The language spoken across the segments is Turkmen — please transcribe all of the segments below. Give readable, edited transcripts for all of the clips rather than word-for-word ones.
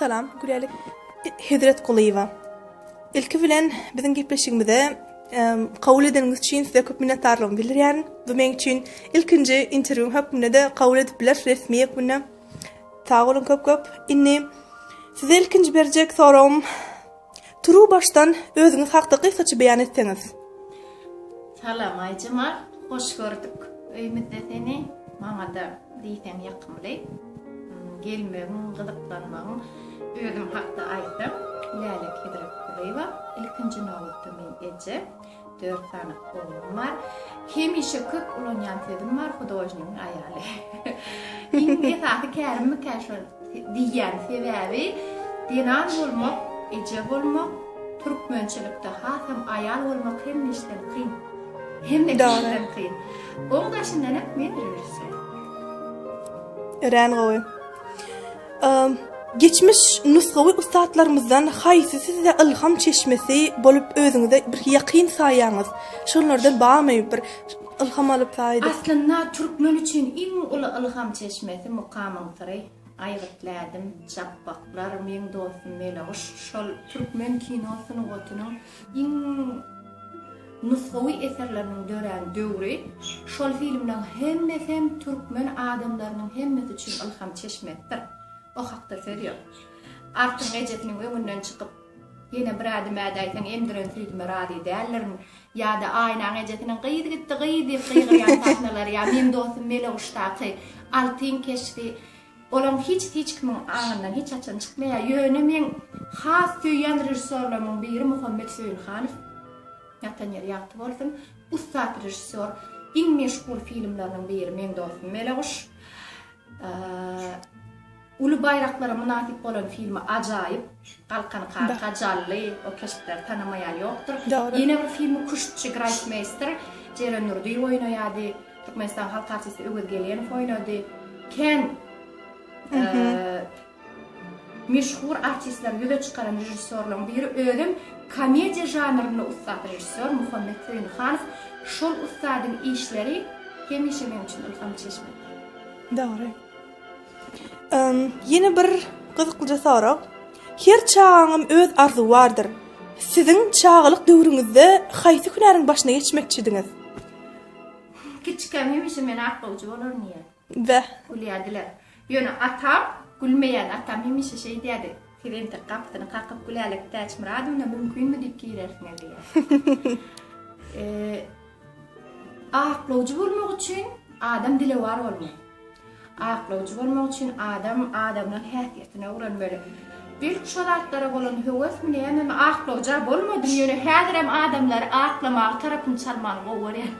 Salam, gürelik Hidret Quliva. İlki bilen bizim gepleşigimizde kabul edeniňiz üçin size köp minnetdarlygym bildirýän. Bu men üçin ilkinji interwýum hökmünde de kabul edip biler resmi ýekmine. Sag bolun köp. Inni size ilkinji berjek sorum turu baştan özüňiz hakda gysgaça beýan etseňiz. Salam Ayjymar, hoş gördük. Öýmüzde seni maňa-da diýsem ýakymly. Gelmegin, gyzyklanmagyň özüm hakda aýtdym. Lälek Hidret Quliva, ilkinji nowatda men eje 4 tane oğlum var. Hemişe köp ulanýan sedim var, hudojnyň aýaly. Indi taýdy kärimi käşol diýen sebäbi dinan bolmak, eje bolmak, türkmençilikde hasam aýal bolmak hemmişden kyn. Hemme kişiden kyn. Oňdaşyndan hep men bilirsin. Eren gowy. Geçmiş nusgawy ustatlarymızdan haýsy size ilham çeşmesi bolup özüňize bir ýakyn saýaňyz. Şonlardan baýmy bir ilham alyp saýdy. Aslında türkmen üçin iň uly ilham çeşmesi mukamyň tyry. Aýrytladım, çapbaklar, men dostum meleş. Şol türkmen kinosynyň gotunyň iň nusgawy eserleriniň dören döwri. Şol filmden hem türkmen adamlarynyň hemmesi üçin ilham çeşmekdir. O hakda söýüyor. Artyň ejetiniň öňünden çykyp ýene bir adam aýdaýsaň emdiren filme rady dällerin ýa-da aýnaň ejetiniň gyýdy gitdi gyýgyrýan tahnalar ýa men dostum mele uştaky altyn keşfi olam hiç kimin aňyndan hiç açan çykmaýar. Ýöne men has söýýän rejissorlaryň biri Muhammed Söýülhanow. Ýatan ýer ýagty bolsun, ustat rejissor. Iň meşhur filmleriň biri men dostum mele uş. Ulu bayraklara münasip bolan filmi ajaýyp, Galkan Kajally, o keşikler tanamayan ýokdur. Ýene bir filmi Kuşçy Grossmeister, Ceren Nurdy oýnaýady, Türkmenistan halk artisti Ögüz Gelýenow oýnady. Ken meşhur artistler ýüze çykaran rejissorlaryň biri özüm komediýa janryny ustat rejissor Muhammed Söýülhanow. Şol ustadyň işleri hemişe men üçin ilham çeşmek. Dogry. Yine bir gyzyklyja sorak. Her çağım öz arzu vardır. Sizin çağılık döwrüňizde haýsy hünäriň başyna geçmekçidiňiz? Kiçkem hemişe men aklawjy bolarmyň. Ve Gülýärdiler. Ýöne atam gülmeýän atam hemişe şey diýdi. Kirente kapyny kakyp gülälek täçmiradyna mümkinmi diýip giýersin diýär. Aklawjy bolmak üçin adam dile war bolmaly. Aklawjy bolmak üçin adamyň häsiýetine öwrenmeli. Bir şolatlara bolan höwes bilen aklawjy bolmady. Ýöne häzir hem adamlar aklamak tarapyny çalmaly bolýar.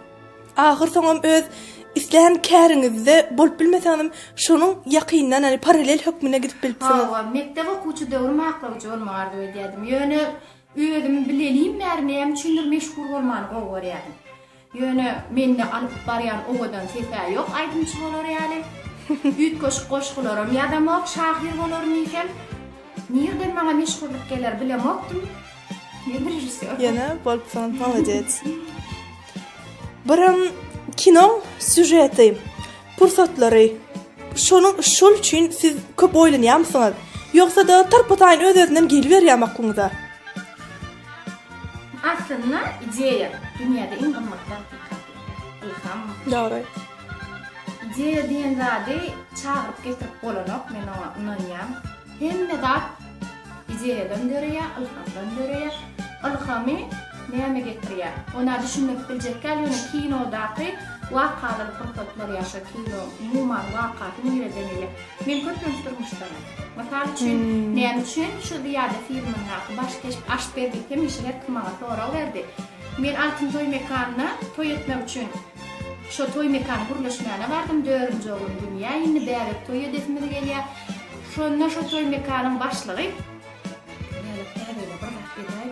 Ahir soňam öz islähen käriňizde bolup bilmeseňim şonuň ýakyndan paralel hökmüne gidip bilipsiňiz. Mektep okuwçy döwrüm aklawjy bolmagardy diýdim. Ýöne özüm bilelim näme üçindir meşhur bolmaly bolýardy. Ýöne menne alyp barýan owadan sefa ýok, aýdymçy bolar ýaly. Büyük koşkularım ya da mok şahir bolarım iken nereden bana meşhurluk gelir bilemoktum. Bir rejissor. Yana bolupsan, молодец. Birim kino süjeti, pursatlary şol üçin siz köp oýlanýarmysyňyz? Ýoksa da tarpataýyn öz-özünden gelberýärmi aklynıza? Aslında ideýa dünýäde iň gymmatly ilham. Dogry. Ideýa diýen zady çağıryp getirip bolanok men ona inanýam. Hemme zat ideýadan döreýär, ilhamdan döreýär. Ilhamy näme getirýär? Ona düşünmek biljekler ýöne kinodaky wakalar pursatlar ýaşa kino, umumar wakaty nereden men köpüň durmuşlar. Masal üçin näme üçin şu diýerde filmiň haky baş geçip aş berdi hemişe kımaga tora berdi. Men altyn toy mekanyna toy etmek üçin şu toy mekan guruluşmagyna bardym 4-nji oglum dünýä indi bäri toy edesmeli gelýär. Şonda şu toy mekanyň başlygy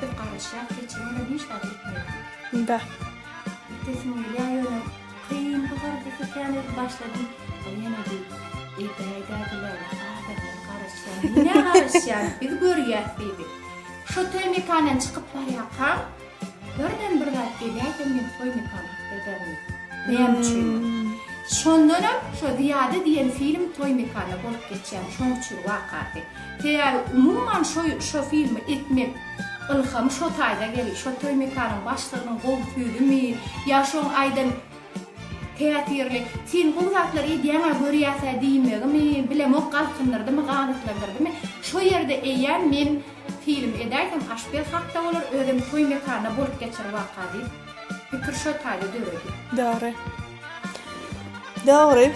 bir garaşýar keçenler nişler etmedi. Da. Desmeli ýöne kıyım bu garda käner başlady. Ýene bir eýdädiler. Garaşýar. Ne garaşýar? Biz görýäs diýdi. Şu toy mekanyň çykyp barýarkam birden bir zat gelýär, men toy mekanyny ederdim. Näme üçin? Şondanam şo Ziyade diyen film toy mekana bolup geçen şoň üçin wakaty. Teýär umumman şo filmi etmek ilham şo taýda gelir. Şo toy mekanyň başlygynyň gowtydymmy ýa şoň aýdan teatrli sen bu zatlar edýäňe görýärse diýmegimi bilemok galkyndyrdymmy ganytlandyrdymy şo ýerde eýär men film ederken haşbel hakda bolar özüm toy mekana bolup geçer wakaty. Pikir şo taýda döredip. Doğru.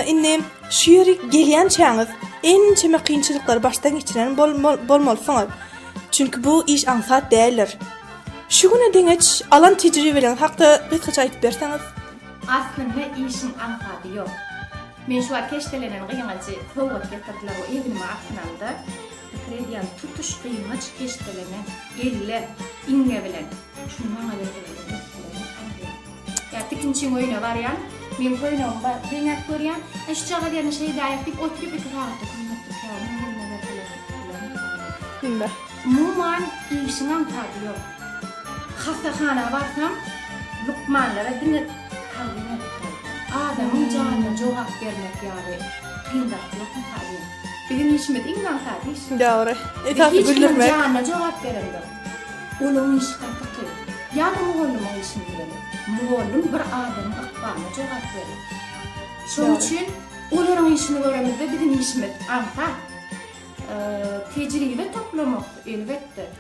Inne şiiri gelýän çaňyz ençeme kynçylyklar başdan geçiren bolmalysyňyz. Çünki bu iş ansat däldir. Şu güne deňeç alan tejribeleň hakda gysgaça aýdyp berseňiz. Aslında işin ansaty ýok. Men şu keştelenen gyngaçy sowgat getirdiler o evime atnanda. Krediýan tutuş gyngaç keştelenen elle inge bilen. Şundan alýar. Ya tikinçi oyuna var ya, men oyunum var, deňek görýän, şu çağa diýen şey daýyp oturup ýatyp Bunda. Muman işiňem taýdy ýok. Hastahana barsam, lukmanlara diňe taýdy. Adamyň janyna jogap bermek ýaly. Kyndalyk taýdy. Benim işime iňden taýdy. Doğru. Etapy güldürmek. Janyna jogap berende. Olaň iş kakty. Ýa-da mugallim işin bilen. Mugallim bir adamyň akbaryna jogap berer. Şoň üçin olaryň işini göremizde bizim işimiz ansa. Tecrübe toplamak elbette.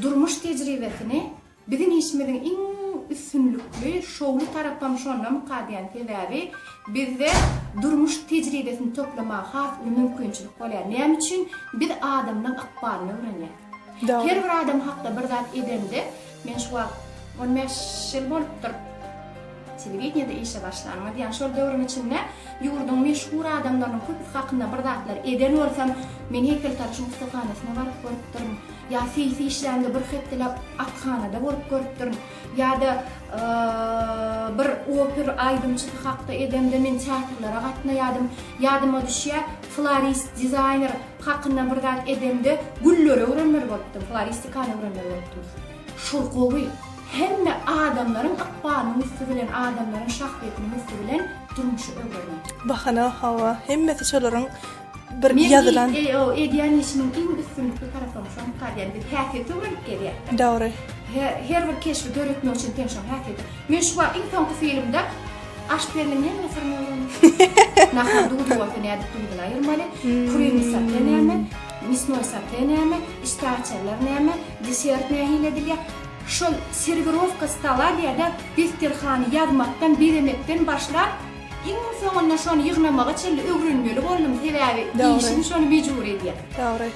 Durmuş tecrübesini bizim işimizin en üstünlükli şoğlu taraftan şondan qadiyan tedavi bizde durmuş tecrübesini toplamak has mümkünçilik bolýar. Näme üçin bir adamyň akbaryny öğrenýär. Her bir adam hakda bir zat edende men şu 15 ýyl bolupdyr. Televiziýada işe başlanmadı. Yani şol döwrün içinde ýurdun meşhur adamlaryň köp hakynda bir zatlar eden bolsam men heykeltarşy Mustafa'nasyna baryp görüpdirim. Ya sesi işlerinde bir hepdelap atxanada bolup görüpdirim. Ya da bir oper aýdymçylyk hakda edende men teatrlara gatnaýadym. Ýadyma düşýär, florist, dizayner hakynda bir zat edende güllere öwrenler bolupdy, floristikany öwrenler bolupdy. Şol gowy hemme adamlaryň akbaryny müstübilen, adamlaryň şahsiýetini müstübilen durmuşy öwrenýär. Bahana hawa hemmeti şolaryň bir ýazylan o edýän işiniň iň üstünlikli tarapy şoň qadýan bir häsiýet öwrenip gelýär. Dogry. Her bir keşfi göretmek üçin teň şoň häsiýet. Men şu iň soňky filmde aşperliň hemme sirni öwrendim. Nahar duýdy bolsa näde duýdylar aýyrmaly. Kuremy satýan näme, misnoy satýan näme, istarçalar näme, desert näme edilýär. Şol servirovka stola diýerde bestirhany ýazmakdan, beremekden başlap iň soňunda şonu ýygnamak üçin öwrenmeli boldum. Sebäbi işim şonu mejbur edýär. Dogry.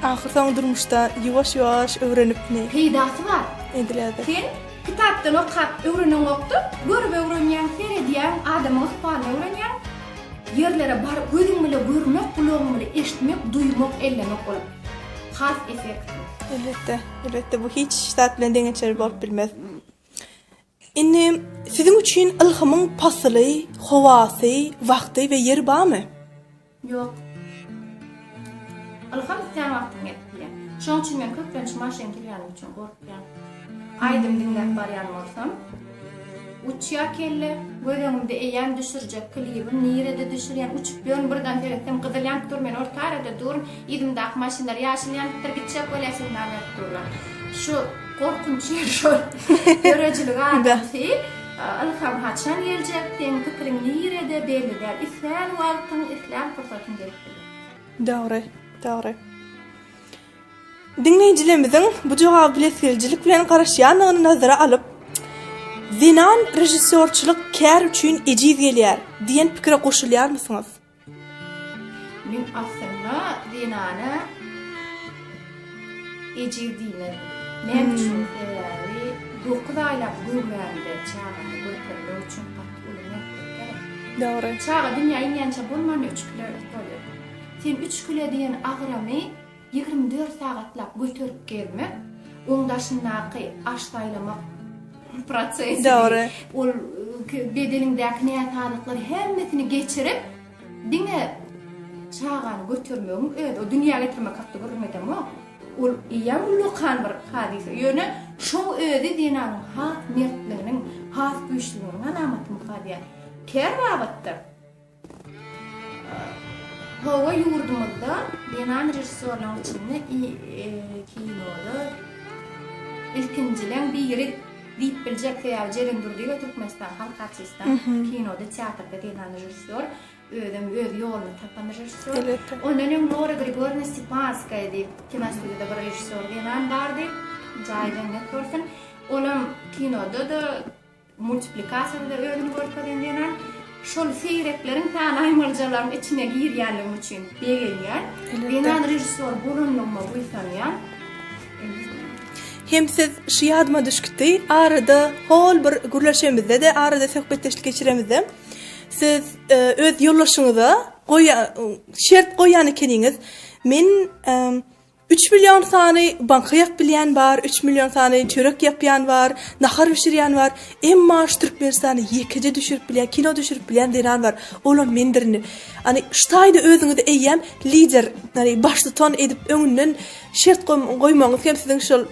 Ahyrdan durmuşda ýuwaş-ýuwaş öwrenip ne? Peýdasy bar. Edilädi. Sen kitapdan okap öwrenen wagtda görüp öwrenýän serediýän adamy ykbalyny öwrenýän. Ýerlere bar gözüň bilen görmek, gulagyň bilen eşitmek, duýmak, ellemek bolup. Has efekt. Elbette bu hiç ştat bilen deňeçer bolup bilmez. Inni siziň üçin ilhamyň pasly, howasy, wagty we ýeri barmy? Ýok. Ilham sen wagtyň ýetdi. Şoň üçin men köplenç maşyn kirýän üçin gorkýan. Aýdym diňläp barýan bolsam, uçya kelle, gözümde eýän düşürjek klibim, nirede düşürýän uçup ýön birden teretdim, gyzylýan dur men orta arada durum, ýedim dak maşynlar ýaşylýan gitgitçe bolasyn näme durlar. Şu korkunç şu görejlik adamsy, ilham haçan geljek, teň pikiriň nirede belliler, isläp wagtyň, isläp fursatyň geldi. Dogry. Dinleýijilerimiziň bu jogap bilesiljilik bilen garaşýanyny nazara alyp Zinan rejissörçülük kär üçin ejiz gelýär diýen pikire goşulýarmysyňyz? Men aslında Zinany ejiz diýmem. Men üçin seýäri 9 aýlap görmände çağany görmek üçin patulmak gerek. Dogry. Çağa dünýä ýança bolmany 3 kilo bolýar. Sen 3 kilo diýen agramy 24 sagatlap götürüp gelmek, oňdaşyndaky aştaýlamak prosesi. Doğru. Ol bedenindäki nätalyklary hemmesini geçirip diňe çağany götürmegim, o dünýäge getirmek hakda görmedimi? Ol ýa lokan bir hadise. Ýöne Şu özi diýen has mertliginiň, has güýçlüliginiň alamaty mukadiýa. Ter babatdyr. Hova yurdumuzda diýen rejissorlaryň içinde kinoda ilkincilen biri diýip biljek täze jeren durdy Türkmenistan halk artistan kinoda teatrda diýen rejissor öz ýoluny tapan rejissor. Onuň Lora Grigoriyevna Stepanskaya diýip kinostudiyada bir rejissor diýen bardy. Jaýdan görsen, olam kinoda da multiplikasiýada özüni görkezýän diýen şol seyrekleriň tanaýmaljaryň içine girýänligi üçin begelýär. Diýen rejissor bulunmagy buýsanýar. Hem siz şu yadıma düşkütdi, arada hol bir gürleşemizde de, arada söhbetleşlik geçiremizde. Siz öz yollaşınıza şert koyan ikeniňiz. Men 3 milyon sany banka ýap bar, 3 milyon sany çörek ýapýan bar, nahar pişirýän bar. Emma şu Türkmenistany ýekije düşürip bilýän, kino düşürip bilýän diýen bar. Olam mendirini. Ani ştaýda özüňizi eýýäm, lider, hani başlyton edip öňünden şert goýmagyňyz hem siziň şol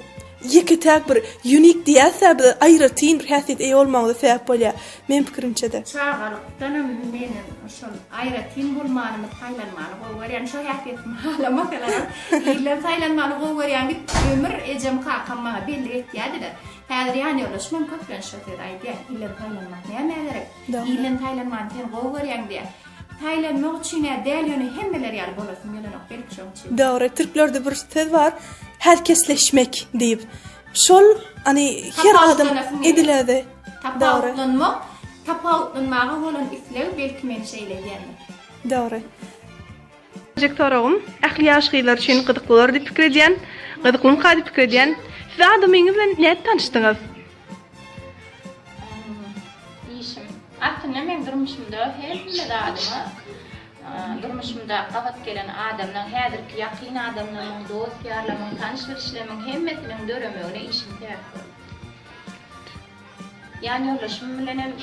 ýeki täk bir unik diýäse, bir aýry tin bir häsiýet eý bolmagyna sebäp bolýar. Men pikirimçe de. Çağalykdan menen şol aýry tin bolmanymy taýlanmaly bolýan şo häsiýetim halama keler. Ýylar taýlanmaly bolýan bir ömür ejem kakamaga belli etýärdi. Häzir ýany ýollaşmam köplen şo diýip aýdýar. Ýylar taýlanmak näme gerek? Ýylar taýlanman ten bolýan diýär. Taýlanmak üçin däl ýöne hemmeleri ýaly bolasym ýöne belki şo üçin. Dogry, türklerde bir söz var. Herkesleşmek diýip. Şol hani her adam ediledi. Tapawutlanmak, tapawutlanmagy bolan islew belki men şeýleýärmi. Dogry. Projekt soragym, ähli ýaşgylar üçin gydyklylar diýip pikir edýän, gydyklyň kady pikir edýän. Siz adamyňyz bilen näde tanışdyňyz? Işim. Aslında men durmuşumda hemme adamı durmuşumda gavat gelen adamdan häzirki ýakyn adamdan dost ýarlamyň tanışyşlamaň hemmesiniň döremegine işim täpdir. Ýani ýollaşym bilen hem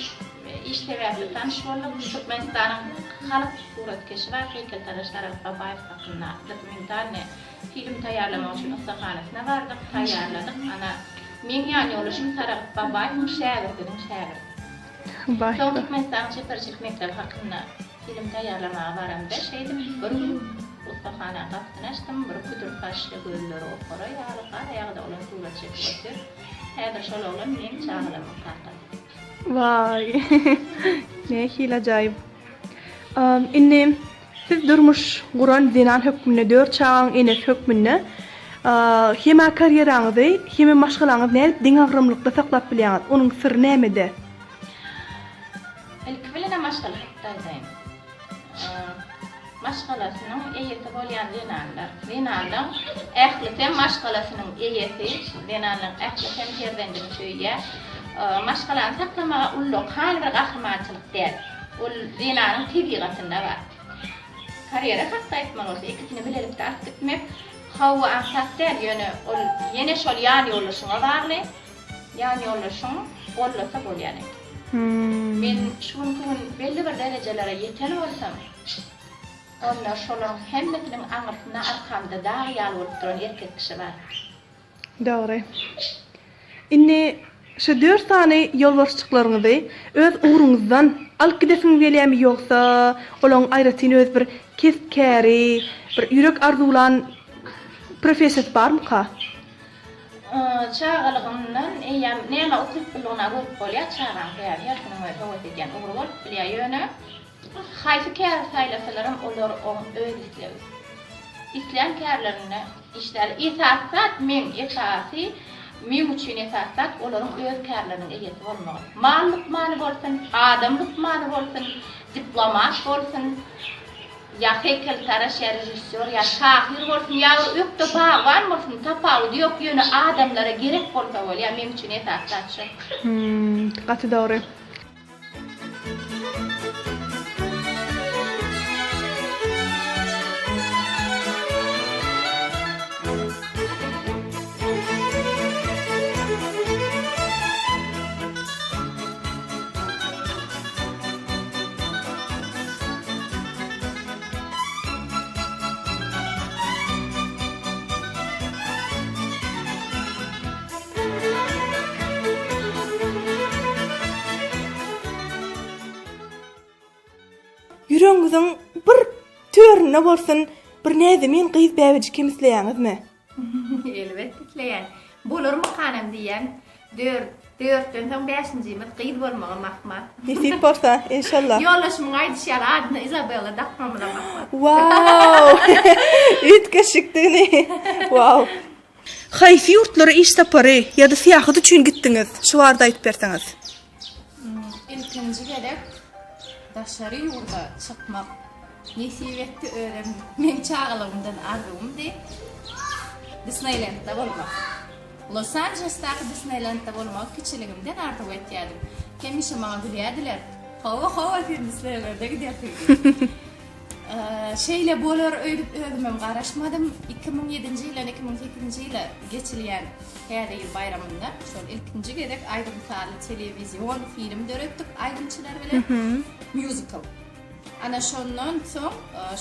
işleýärli tanış boldum. Türkmenistanyň halyk suratkeşi we heýkeltaraşlary Babaýew hakynda dokumentarny film taýýarlamak üçin ustahanasyna bardyk, taýýarladyk. Ana men ýani ýollaşym Saragat Babaýewiň şägirdiniň şägirdi. Son Türkmenistan çeperçilik mektebi hakynda film taýýarlamaga baramda şeýdim bir ustahana gapdyny açdym, bir kudur taşly göllери okara ýalyga ýagda olan surat çekip häzir şol olan men çağılamak tartdy. Vay. Ne hil ajaýyp. Inni siz durmuş guran dinan hökmüne 4 çağın enes hökmüne hema karýeraňyzy, hema maşgalaňyzy näde diňagrymlykda saklap bilýäňiz? Onuň sirri nämede? Ilkbilene maşgal hattaýdaýyn. Maşgalasynyň eýeti bolýan dinanlar ählisem maşgalasynyň eýeti, dinanlaryň ählisem terdendim şöýe. Maşgalany saklamaga ulluk hal bir gahrymançylyk däl. Ol dinanyň tebigatynda bar. Karýera hakda aýtmak bolsa ikisini bilelik tartip etmek, hawa asaslar ýöne ol ýene şol ýany ýollaşyňa barly. Ýany ýollaşyň bollasa bolýan. Men şunuň belli bir derejelere ýeteli bolsam, onlar şolaryň hemmesiniň aňyrtyna arkamda dagy ýaly bolup duran erkek kişi bar. Dogry. Inni şu 4 tane ýolbarçyklaryňyzy öz uğruňyzdan alyp gidesiňiz gelýärmi ýoksa olaň aýratyny öz bir keskäri, bir ýürek arzulan professiýa barmy ka? Çağalygymdan eýem näme ukyp bilýän görüp bolýar çağan käri ýaşynyň we howat edýän ugry bolup bilýär ýöne. Haýsy käri saýlasalaryň olar oň öz isleýär. İsleýän kärilerini işler esasat men esasy men üçin esasat olaryň öz kärileriniň eýeti bolmagy. Mallyk maly bolsun, adamlyk maly bolsun, diplomat bolsun, ya heýkeltaraş, ya rejissor, ya şahyr bolsun, ya ökde bagwan bolsun, tapawudy ýok ýöne adamlara gerek bolsa bolýar men üçin esasat şu. Gaty dogry. ömrüne bolsun bir näze men gyz bäbejik emisleýäňizmi? Elbette dileyen. Bolur mu kanam diyen. Dörtten soň 5-nji ýyl gyz bolmagy makmat. Nesip bolsa inşallah. Ýollaşmyň aýdyşýar adyna Isabella Dakmamla makmat. Wow! Ütkeşikdini. Wow. Haýsy ýurtlara iş tapary ýa-da syýahat üçin gitdiňiz? Şu barada aýdyp berseňiz. İlkinji gerek daşary ýurda çykmak. Nesibetdi öğrendim. Men çağalygymdan arzuwumdy. Disneyland'da bolmak. Los Angeles'taki Disneyland'da bolmak kiçiligimden arzuw etýärdim. Kemişe maňa gülýärdiler. Hawa Disneyland'da gidýärdi. Şeýle bolar öýdüp özüme garaşmadym. 2007-nji ýyl 2008-nji ýyl geçilýän Häze ýyl bayramynda şol ilkinji gerek aýdym taly telewizion film döretdik aýdymçylar bilen musical. Ana şondan soň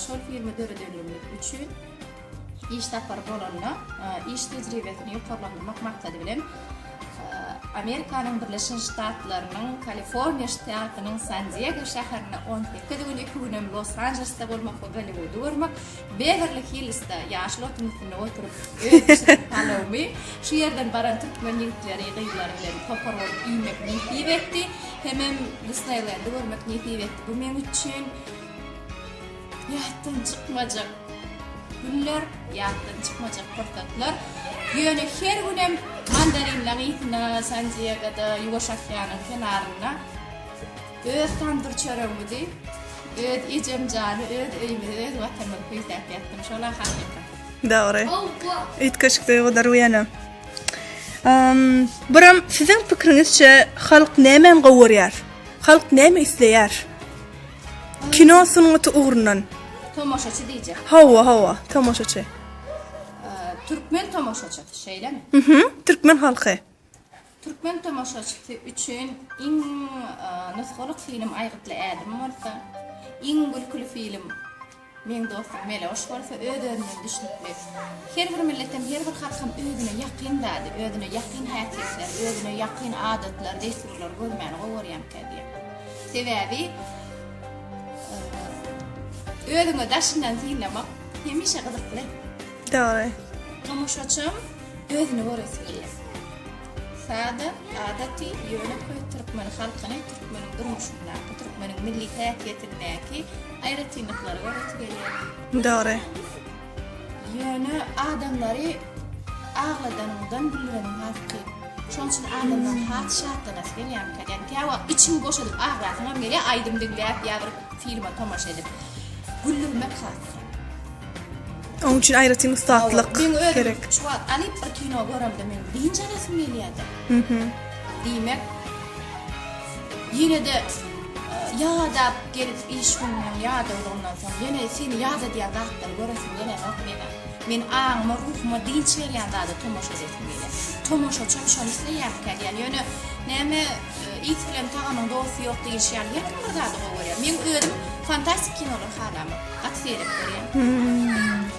şol filmi döredilmek üçin iş tapar bolanna iş tejribesini ýokarlandyrmak maksady bilen Amerikanyň Birleşik Ştatlarynyň Kaliforniýa ştatynyň San Diego şäherine 18 gün 2 günem Los Angeles'ta bolmak we Hollywood'da görmek, Beverly Hills'ta ýaşly oturup oturup öýdüp şu ýerden baran türkmen ýigitleri gyýlary bilen topar bolup iýmek niýet etdi. Hemem Disneyland'da görmek niýet etdi. Bu men üçin ýatdan çykmajak günler, ýatdan çykmajak portatlar. Ýöne her günem mandarinler ýitine San Diego'da Ýugoşakyanyň kenaryna öz tandyr çöregidi, öz ejemjany, öz öýümi, öz watanymy pyýsap ýatdym. Şola hakykat. Dogry. Ütkeşikde gadar uýana. Biram siziň pikiriňizçe halk näme gowurýar? Halk näme isleýär? Kino sunuty ugrundan. Tomoşaçy diýjek. Hawa, tomoşaçy. Türkmen tomoşaçy şeýlemi? Türkmen halky. Türkmen tomoşaçy üçin iň nusgalyk film aýgytly ädim bolsa, iň gülküli film men dostum Meloş bolsa öýdünden düşünipli. Her bir milletem, her bir halkam öýdüne ýakyn dady, öýdüne ýakyn häsiýetler, öýdüne ýakyn adatlar, desturlar görmäni gowurýan kädi. Sebäbi öýdüne daşyndan tinlemek hemişe gyzykly. Dogry. Tomoşaçym özüni göresilýär. Sada, adaty, ýöne koýup Türkmen halkyny, Türkmeniň durmuşyna, Türkmeniň milli häsiýetine, aýratynlyklary göresilýär. Dogry. Ýöne adamlary agladandan bilýän hakky. Şoň üçin adamlar hatşatdan asgelýär. Yani käwa içiň boşadyp aglatyňam gele aýdym diňläp ýa-da filma tomoşa edip güllürmek hakky. Onun için ayrıtın ıstatlık gerek. Şu an alıp bir kino görümde men birinci resim geliydi. Demek yine de ya da gelip iş gününden ya da ondan sonra yine seni ya da diye dağıtları göresim yine yok men ağma ruhuma değil çeyriyanda da tomoşa zetim geliyor. Tomoşa çömşan isleyem yani yine neme ilk film tağımın doğusu yok değil şey yani burada da oluyor. Men ödüm fantastik kinolar halamı aksiyerek görüyorum.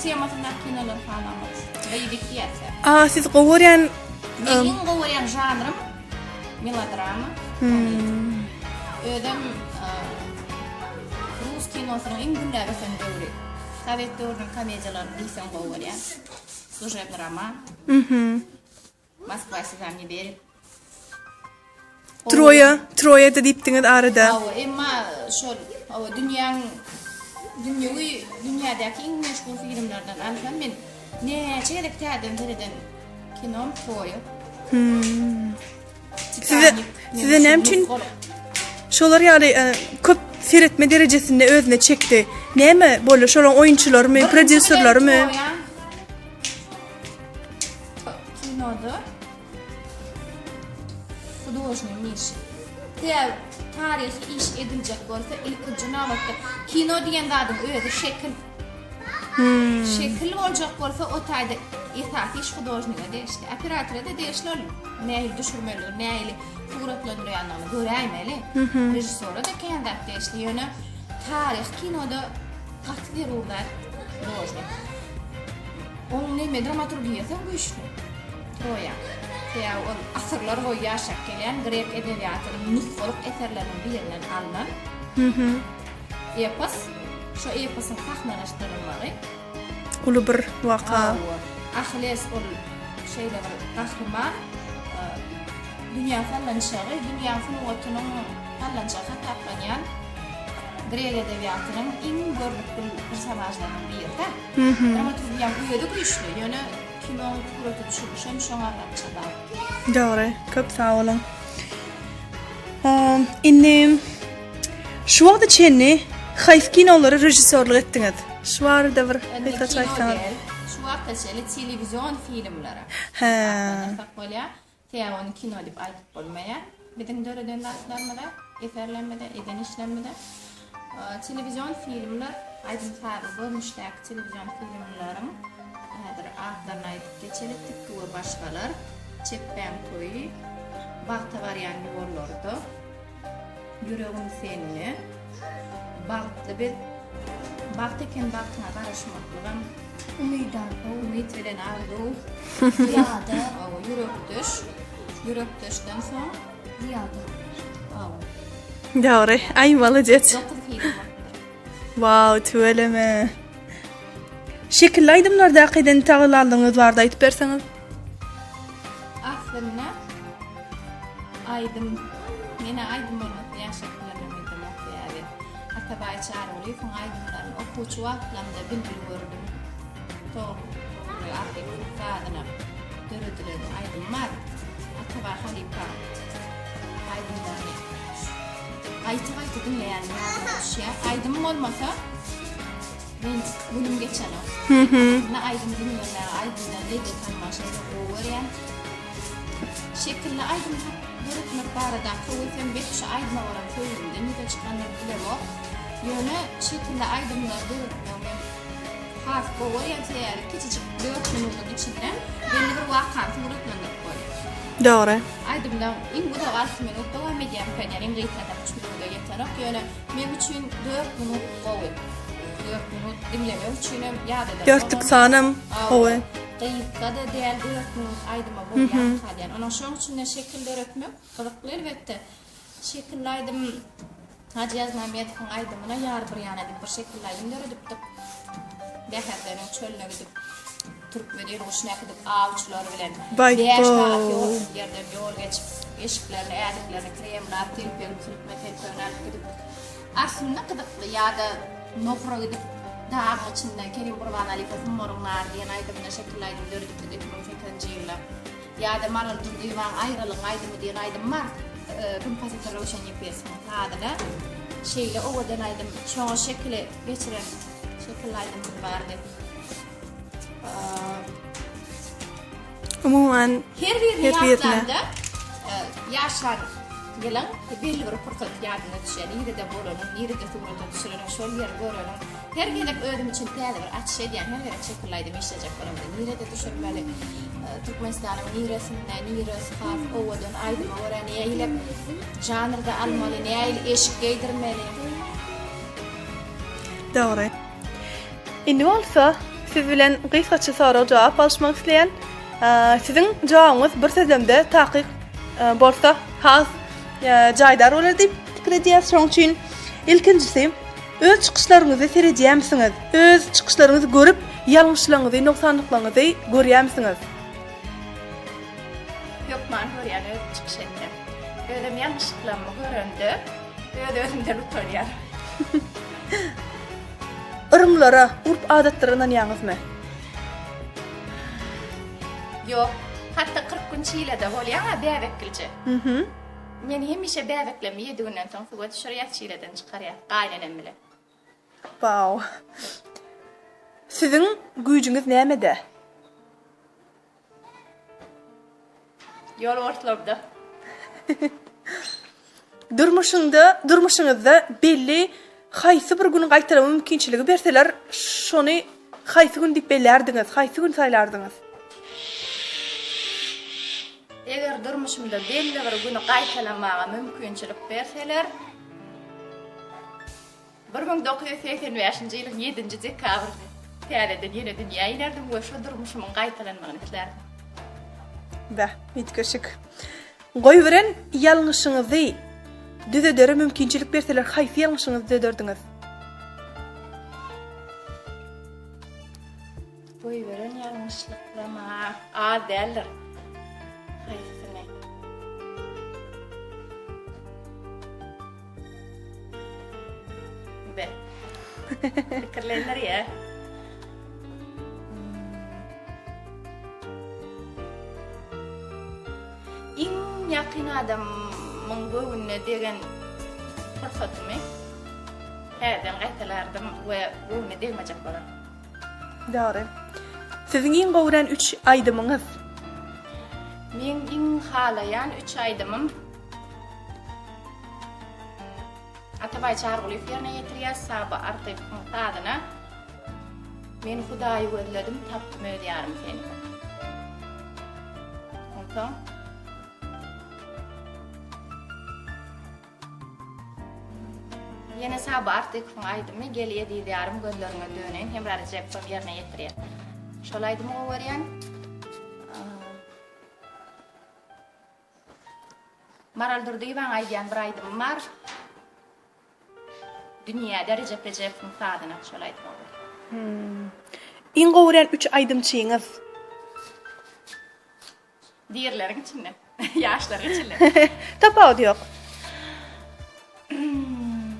Siyamatından kinolar falan var. Beylik diyese. Siz gowuryan Benim gowuryan janrım melodrama. Ödüm Rus kinosunun en günleri sen döwri. Sovet döwrüniň komediýalaryny bilsen gowuryan. Служебный роман. Moskva sizamni berip. Troya da dipdiňiz arada. Emma şol dünyadaki en meşhur filmlerden alsam men neçe gerek täden kinom Troya. Size nämçin şolar ýaly köp seretme derejesinde özüne çekdi. Näme bolar şolan oýunçylarmy, prodüserlermi? Kinoda hudojny iş. Tarihi iş edilecek bolsa ilk navbatda kino diýen zadyň özü şekil. Şekil boljak bolsa o taýda ýetak iş hudojnyga deýişdi. Operatora da deýişli olur. Näil düşürmeli, näil suratlandyrýanlaryny göräýmeli. Rejissora da kendat deýişli. Ýöne tarih kinoda gatly rollar hudojny. Onun näme dramaturgiýasy güýçli. Troya. ya ol asırlar boyu yaşap gelen Grek edebiyatynyň nutfoluk eserleriniň birinden alınan epos. Şu eposyň sahnalaşdyrylmary. Ulu bir waka. Achilles ol şeýle bir gahrman dünya fallanşagy, dünya funuwatynyň fallanşagy taplanýan Grek edebiyatynyň iň görnükli personajlarynyň biri. Dramaturgiýa öýde güýçli, ýöne kino kuratu düşürüşen şoňa anlatçylar. Dogry, köp sağ olun. Inni şu wagtda çenni haýsy kinolary rejissörlük etdiňiz? Şu barada bir hyta çaýsaňyz. Şu wagtda telewizyon filmleri. Ha. Bolýa, teýawany kino diýip aýdyp bolmaýar. Biziň döredän wagtlarymyzda eferlenmede, eden işlenmede telewizyon filmler aýdym taýy görmüşler telewizyon filmleriň häzir adlaryny aýdyp geçelik we başgalar çekben toýy bagta barýan ýollarda ýüregim seni bagtly bir bagta ken bagtyna garaşmaklygam umyt bilen ardu ýa-da ýürek düşden soň ýa-da Dogry, ay молодец. Wow, tüeleme. Şekilli aydımlarda aqiden tağılandığınız vardı aytıp berseňiz. Aslında aydım, mene aydım olmadı yaşaklarımıydım yani. Hatta bay çağrılı, fun aydımların okuçu vaktlarında bilgili gördüm. Doğru, artık zadına dörüdüledim aydım var. Hatta bay halipa aydımları. Aytı dinleyen aydımım olmasa ben bölüm geçen o. Ne aydım dinleyenler aydımdan ne de tanımaşayla oğurayan. Şekilli aydım görütmek barada kuvvetim bekşi aydıma varan köyümde ne de çıkanlar bilem o. Yöne şekilli aydımlar görütmek harf oğurayan teyari küçücük 4 minutun içinden belli bir vakantı görütmenler koyuyor. Doğru. Aydımdan in bu da 6 minut devam edýän penýärin gıýtadap çürüde geterek ýöne men üçin 4 minut gowy. 4 minut dinlemek üçin ýa-da 4 sanım. Owe. Gıýtda da diýer 4 minut aydyma bolýan halýan. Ona şoň üçin şekilleri ötmek gyrykly elbetde. Şekilli aydym Hacı Yazmamyatowyň aydymyna ýar bir ýana diýip bir şekilli aydym döredipdik. Bäherleriň çölüne gidip Türkmenler hoşuna gidip avçılar bilen beş taraf yerden yol geçip eşiklerini, erdiklerini, kremler, tilpeli, tilpmetelpöner gidip aslında gıdıklı ya da nofra gidip dağın içinden Kerim Burban Alifas'ın morunlar diyen aydımına şekilli aydım dördükte de 2008 yılla ya da Maral Durdivan ayrılın aydımı diyen aydım var Kompozitör Roşan Yepes'in adına şeyle o kadar aydım çoğu şekilli geçiren şekilli aydım vardı. Umuman her bir ýatlanda ýaşar gelen belli bir fırsat ýadyna düşýär. Ýerde bolanyn, ýerde turada düşýär, şol ýer görenin. Her gelip ödüm için täze bir açy edýän her bir şekilde işlejek bolamda. Ýerde düşürmeli Türkmenistanyň ýeresinde, ýeres has owadan aýdyma gören ýeýlep janrda almaly, ýeýil eşik geýdirmeli. Doğru. Indi bolsa siz bilen gysgaça soraw jogap alşmak isleýän siziň jogabyňyz bir sözlemde takyk bolsa has jaýdar bolar diýip pikir edýär. Şoň üçin ilkinjisi öz çykyşlaryňyzy seredýärmisiňiz? Öz çykyşlaryňyzy görüp ýalňyşlaryňyzy, noksanlyklaryňyzy görýärmisiňiz? Yok, man görýän öz çykyş etdim. Özüm ýalňyşlyklarymy görende, özümden utanýar. Irımlara, urp adatlarından ýaňyzmy? Yok, hatta 40 gün Çile'de bolýan bäwekilje. Men hemişe bäweklemi 7 günden soň suga düşürýär, Çile'den çykarýar, gaýlenem bilen. Wow. Siziň güýjüňiz nämede? Ýol ortalarynda. Durmuşyňyzda belli haýsy bir gün gaýtarma mümkinçiligi berseler, şonu haýsy gün diýip bellerdiňiz, haýsy gün saýlardyňyz? Eger durmuşymda belli bir güni gaýtalamaga mümkinçilik berseler 1985-nji ýylyň 7-nji dekabrynda täzeden ýene dünýä inerdim we şu durmuşymyň gaýtalanmagyny islerdim. Bä, bitkeşik. Goý beren ýalňyşyňyzy düzedere mümkinçilik berseler haýsy ýalňyşyňyzy düzederdiňiz? Goý beren ýalňyşlyklar maňa az däldir. Haýsyny? Be. Fikirlenler ýa. İň ýakyn adamyň göwüne degen fırsatymy häzir gaýtalardım we göwüne degmejek bolar. Dogry. Siziň iň gowran 3 aýdymyňyz? Men iň halaýan 3 aýdymym Atabay çargyly ýerine ýetirýär saba artyp tadyna. Men Hudaýy gözledim, tapdym öýdýärim seni. Ondan Yine sabah artık aydymy gelýe diýýärim gözlerine dönen hem Recep ýerine ýetirýär. Şol aydymy gowarýan. Maral Durdyýeň aýdýan bir aýdym bar. Dünýäde Recep'in tadyna şol aýdym. Iň gowran 3 aýdymçyňyz? Diýerleriň içinde, ýaşlaryň içinde. Tapawdy ýok.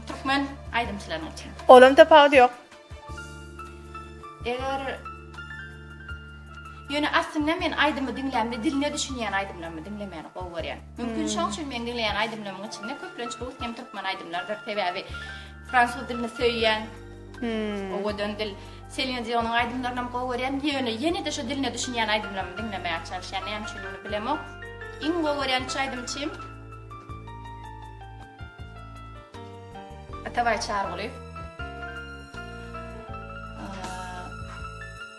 Türkmen aýdymçylaryň içinde. Olam tapawdy ýok. Eger ýöne aslında men aýdymy dinlämde diline düşünýän aýdymlarmy dinlemäni gowarýan. Mümkin şol üçin men dinleýän aýdymlaryň içinde köplenç bu hem türkmen aýdymlardyr. Sebäbi fransuz dilini söýýän. O dil Selin Dion'un aýdymlaryny gowarýan. Ýöne ýene de şo diline düşünýän aýdymlarmy dinlemäge çalışýan. Näme üçin onu bilemok. Iň gowarýan aýdymçym Atabay çargyly.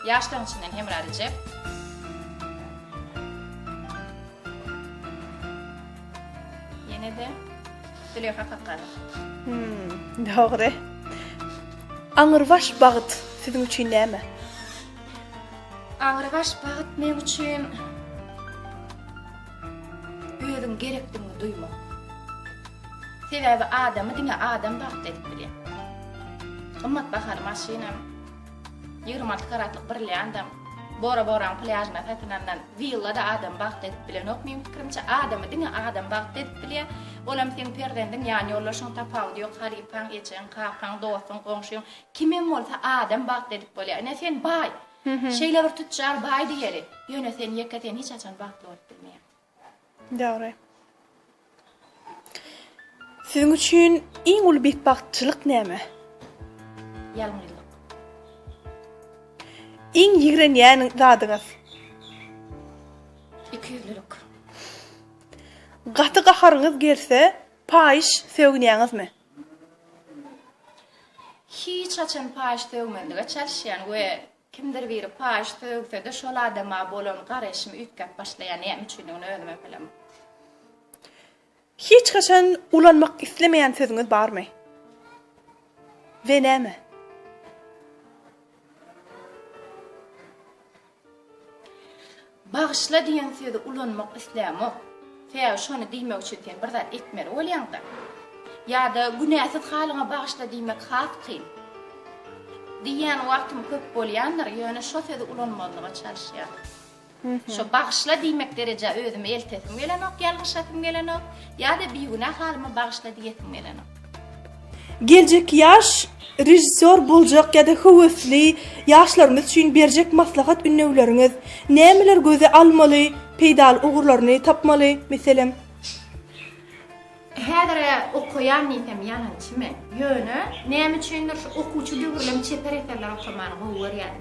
Ýaşlaryň içinden hem Recep. Ýene de Züleyha Kakar. Dogry. Aňyrbaş bagyt siziň üçin näme? Aňyrbaş bagyt men üçin özüň gerekdigini duymak. Sebäbi adamy diňe adam bagyt edip bilýär. Gymmat bahar maşinam 26 karatlyk bir adam bora-boran plyajna tatynanan villada adam bagyt edip bilýär. Ok men pikirimçe adamy diňe adam bagyt edip bilýär. Olam sen perdendiň ýani ýollaşyň tapawdy ýok, harypaň, eçen, kapaň, dostuň, goňşuň kimem bolsa adam bagyt edip bilýär. Ne sen bay, şeýle bir tutjar bay diýeri. Ýöne sen ýeketen hiç açan bagyt bolup bilmeýär. Dogry. Siziň üçin iň uly betbagtçylyk näme? Ýalňyzlyk. Iň ýigrenýän zadyňyz? Ikiyüzlülük. Gaty gaharyňyz gelse, paýyş söwünýäňizmi? Hiç açan paýyş söwmendige çalışýan we kimdir biri paýyş söwse de şol adama bolan garaşymy üýtgäp başlaýan näme üçin onu özüme bilemem. Hiç kaçan ulanmak istemeyen sözünüz var mı? Ve näme? Bağışla diýen sözi ulanmak islämok. Feýa şonu diýmek üçin sen bir zat etmeli bolýanda. Ýa-da günäsiz halyňa bağışla diýmek has kyn. Diýen wagtym köp bolýandyr, ýöne şo sözi ulanmagyna çalışýar. Şo bağışla diýmek derejä özüme eltesim gelenok, ýalgyşatym gelenok, ýa-da biýgünä halyma bağışla diýetim gelenok. Geljek ýaş rejissor boljak ýa-da höwesli ýaşlarymyz üçin berjek maslahat ünnewleriňiz nämeler göze almaly, peýdal ugurlaryny tapmaly, meselem? Häzir okuyan nitem ýalanyçymy? Ýöne näme üçindir şu okuwçy döwürlem çeper eserler okumany gowarýar.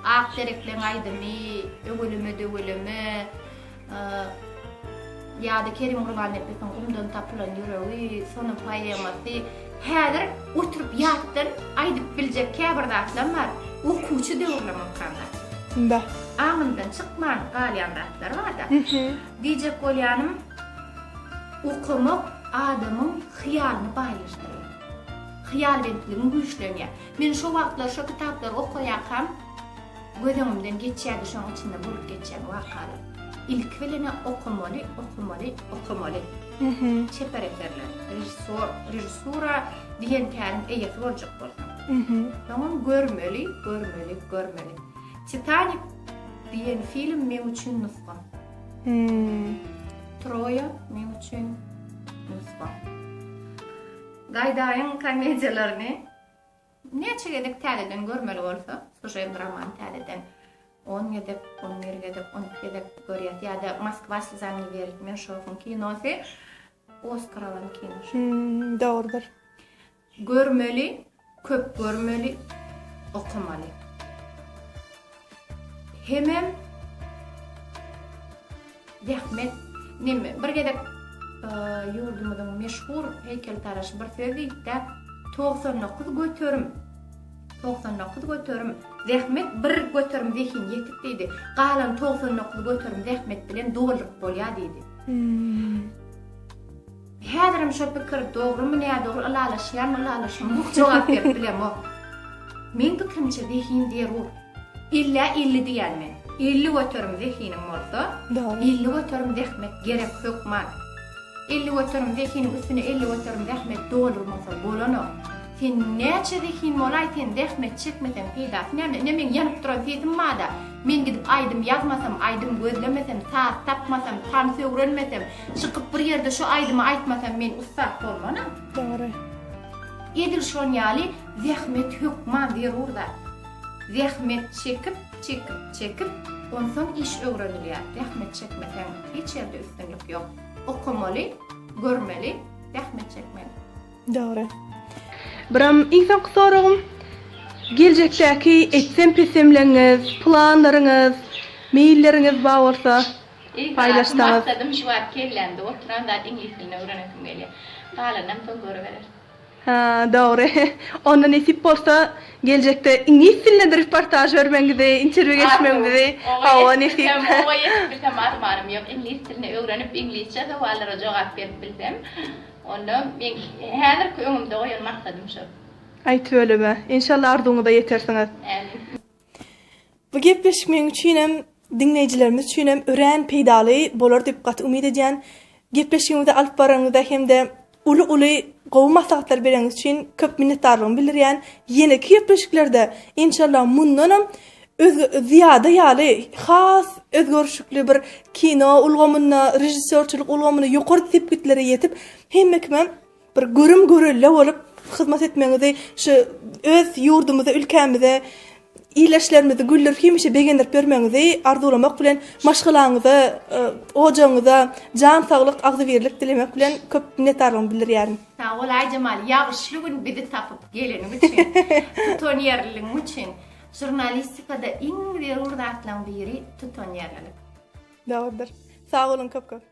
Akterekleň aýdymy, öwelime, ýa-da Kerim Gurbanepowň umdan tapylan ýüregi, sonu poemasy. Häzir oturup ýatdyr, aýdyp biljek käbir zatlar bar. Okuwçy döwürlem okanda. Ba. Aňyndan çykman galýan zatlar bar-da. Diýjek bolýanym, okumak adamyň hyýalyny baýlaşdyrýar. Hyýal bentligini güýçlenýär. Men şo wagtlar şo kitaplary okuýakam, gözümden geçýärdi, şoň içinde bulup geçýän wakalar. ilk velene okumalı. Çepereklerler. Rejissura diyen kelim eyeti olacak bolsa. Tamam, görmeli. Titanic diyen film men üçün nusqa. Troya men üçün nusqa. Gaydayın komediyalarını neçe gedek täleden görmeli bolsa, sujet draman täleden 10 gedek, 11 gedek, 12 gedek görýär. Ýa-da Moskva Slezami verip men şofun kinosy Oscar alan kino. Doğrudur. Görmeli, köp görmeli, okumaly. Hemem rahmet nime bir gedek yurdumuzun meşhur heykeltaraşı bir söz diýdi. 99 götürüm rahmet bir götürüm dekin yetip diýdi. Galan 99 götürüm rahmet bilen dolyk bolýar diýdi. Häzirim şu pikir dogrymy näme dogry alalaşýarmı jogap berip bilem o. Men pikirçe dekin derur. İlla 50 diýermen. 50 götürüm dekinim bolsa, 50 götürüm rahmet gerek hökman. 50 götürüm dekinin üstüne 50 götürüm rahmet dolurmasa bolano. Sen neçe dekin molay sen rahmet çekmesen peýda. Ne men ýanyp duran setim mada. Men gidip aýdym ýazmasam, aýdym gözlemesem, saat tapmasam, tan söwrenmesem, çykyp bir ýerde şu aýdymy aýtmasam men ustad bolmanam. Doğru. Edil şonýaly rahmet hökman berurda. Rahmet çekip ondan iş öwrenilýär. Rahmet çekmesen hiç ýerde üstünlük ýok. Okumaly, görmeli, rahmet çekmeli. Doğru. Biram insan soragym, geljekdäki etsem pesemleriniz, planlaryňyz, meýilleriňiz bar bolsa paýlaşdyňyz. Maksadım şu wagt kellendi. Oturan da ingliz dilini öwrenesim gelýär. Galanam soň göreberer. Doğru. Onda nesip bolsa geljekde ingliz dilinde reportaj bermeňizi, interwýu geçmeňizi, hawa nesip. O ýetip armanym ýok. İngliz dilini öwrenip inglizçe sowallara jogap berip bilsem. Onda men häzirki öňümde goýan maksadym şu. Aýtylýar. İnşallah arzuňyza ýetersiňiz. Bu gepleşmek üçin hem dinleyijilerimiz üçin hem ören peýdaly bolar diýip gat umyd edýän gepleşigimizde alyp baraňyzda hem de uly gowy maslahatlar bereňiz üçin köp minnetdarlygymy bildirýän. Ýene-ki gepleşiklerde inşallah mundanam ziyada ýaly has özgörüşlikli bir kino ulgamyna, rejissörçilik ulgamyna ýokary sepkitlere ýetip hemmekme bir görelle bolup hyzmat etmeňizi şu öz ýurdumyzda, ülkemize iýleşlerimizi güllürip hemişe begendirip bermeňizi arzulamak bilen maşgalaňyza, ojaňyza jan saglyk, agzybirlik dilemek bilen köp minnetdarlygymy bildirýärim. Sağ ol Aýjamal, ýagşyly gün bizi tapyp gelenim üçin, tutonýerligim üçin. Jurnalistikada iň zerur zatlaryň biri tutonýerlik. Doğrudur. Sağ olun köp.